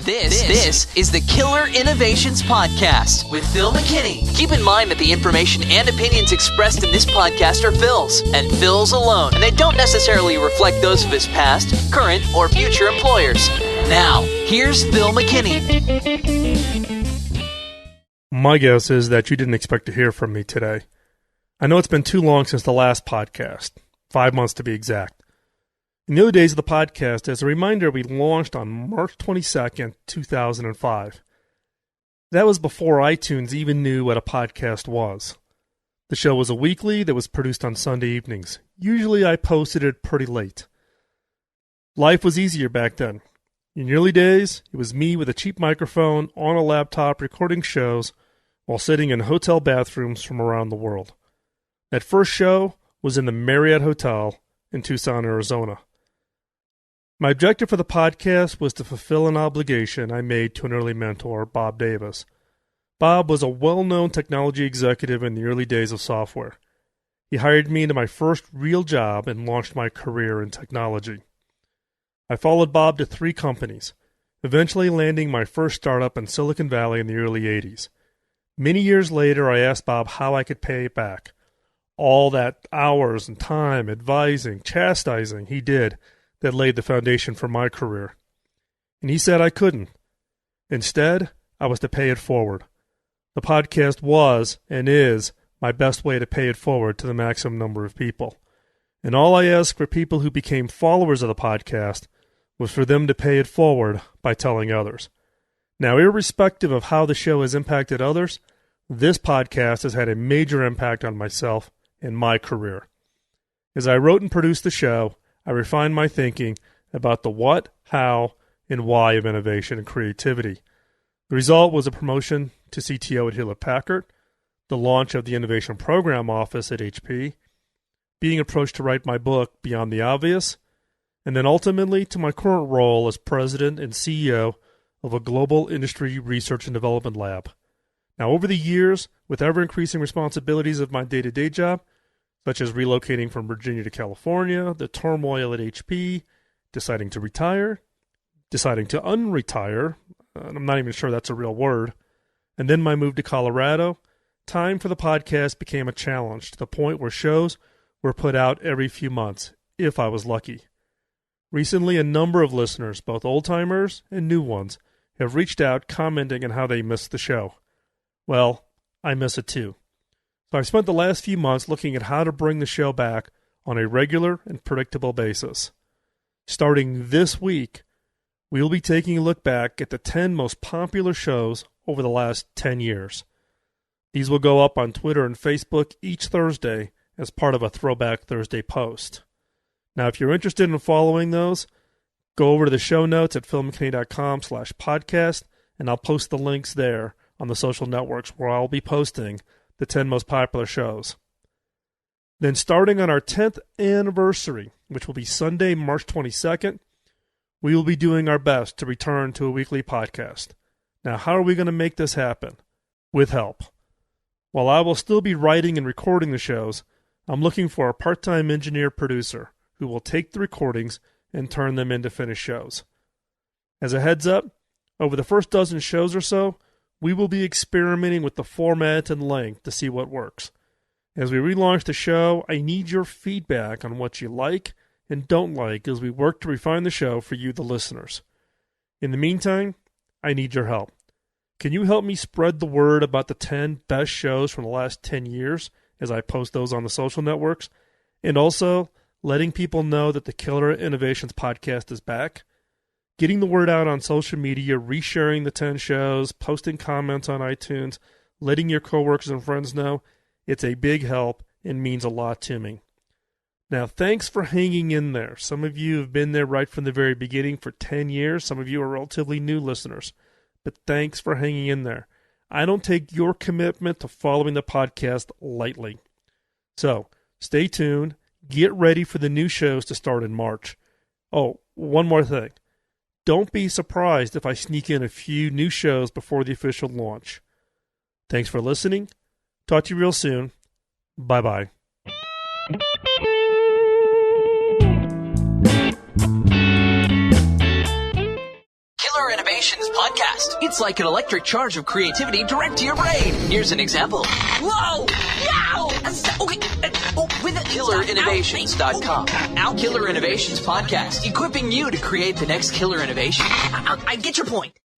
This is the Killer Innovations Podcast with Phil McKinney. Keep in mind that the information and opinions expressed in this podcast are Phil's, and Phil's alone, and they don't necessarily reflect those of his past, current, or future employers. Now, here's Phil McKinney. My guess is that you didn't expect to hear from me today. I know it's been too long since the last podcast, 5 months to be exact. In the early days of the podcast, as a reminder, we launched on March 22nd, 2005. That was before iTunes even knew what a podcast was. The show was a weekly that was produced on Sunday evenings. Usually I posted it pretty late. Life was easier back then. In the early days, it was me with a cheap microphone on a laptop recording shows while sitting in hotel bathrooms from around the world. That first show was in the Marriott Hotel in Tucson, Arizona. My objective for the podcast was to fulfill an obligation I made to an early mentor, Bob Davis. Bob was a well-known technology executive in the early days of software. He hired me into my first real job and launched my career in technology. I followed Bob to 3 companies, eventually landing my first startup in Silicon Valley in the early 80s. Many years later, I asked Bob how I could pay it back. All that hours and time, advising, chastising he did that laid the foundation for my career. And he said I couldn't. Instead, I was to pay it forward. The podcast was, and is, my best way to pay it forward to the maximum number of people. And all I asked for people who became followers of the podcast was for them to pay it forward by telling others. Now, irrespective of how the show has impacted others, this podcast has had a major impact on myself and my career. As I wrote and produced the show, I refined my thinking about the what, how, and why of innovation and creativity. The result was a promotion to CTO at Hewlett-Packard, the launch of the Innovation Program Office at HP, being approached to write my book, Beyond the Obvious, and then ultimately to my current role as president and CEO of a global industry research and development lab. Now, over the years, with ever-increasing responsibilities of my day-to-day job, such as relocating from Virginia to California, the turmoil at HP, deciding to retire, deciding to unretire, I'm not even sure that's a real word, and then my move to Colorado, time for the podcast became a challenge to the point where shows were put out every few months, if I was lucky. Recently, a number of listeners, both old-timers and new ones, have reached out commenting on how they missed the show. Well, I miss it too. So I've spent the last few months looking at how to bring the show back on a regular and predictable basis. Starting this week, we will be taking a look back at the 10 most popular shows over the last 10 years. These will go up on Twitter and Facebook each Thursday as part of a Throwback Thursday post. Now, if you're interested in following those, go over to the show notes at philmckinney.com/podcast, and I'll post the links there on the social networks where I'll be posting the 10 most popular shows. Then starting on our 10th anniversary, which will be Sunday, March 22nd, we will be doing our best to return to a weekly podcast. Now, how are we going to make this happen? With help. While I will still be writing and recording the shows, I'm looking for a part-time engineer-producer who will take the recordings and turn them into finished shows. As a heads up, over the first dozen shows or so, we will be experimenting with the format and length to see what works. As we relaunch the show, I need your feedback on what you like and don't like as we work to refine the show for you, the listeners. In the meantime, I need your help. Can you help me spread the word about the 10 best shows from the last 10 years as I post those on the social networks? And also, letting people know that the Killer Innovations Podcast is back? Getting the word out on social media, resharing the 10 shows, posting comments on iTunes, letting your coworkers and friends know, it's a big help and means a lot to me. Now, thanks for hanging in there. Some of you have been there right from the very beginning for 10 years. Some of you are relatively new listeners. But thanks for hanging in there. I don't take your commitment to following the podcast lightly. So, stay tuned. Get ready for the new shows to start in March. Oh, one more thing. Don't be surprised if I sneak in a few new shows before the official launch. Thanks for listening. Talk to you real soon. Bye-bye. Killer Innovations Podcast. It's like an electric charge of creativity direct to your brain. Here's an example. Whoa! Yow! Okay. With KillerInnovations.com. Killer Innovations Podcast, equipping you to create the next killer innovation. I get your point.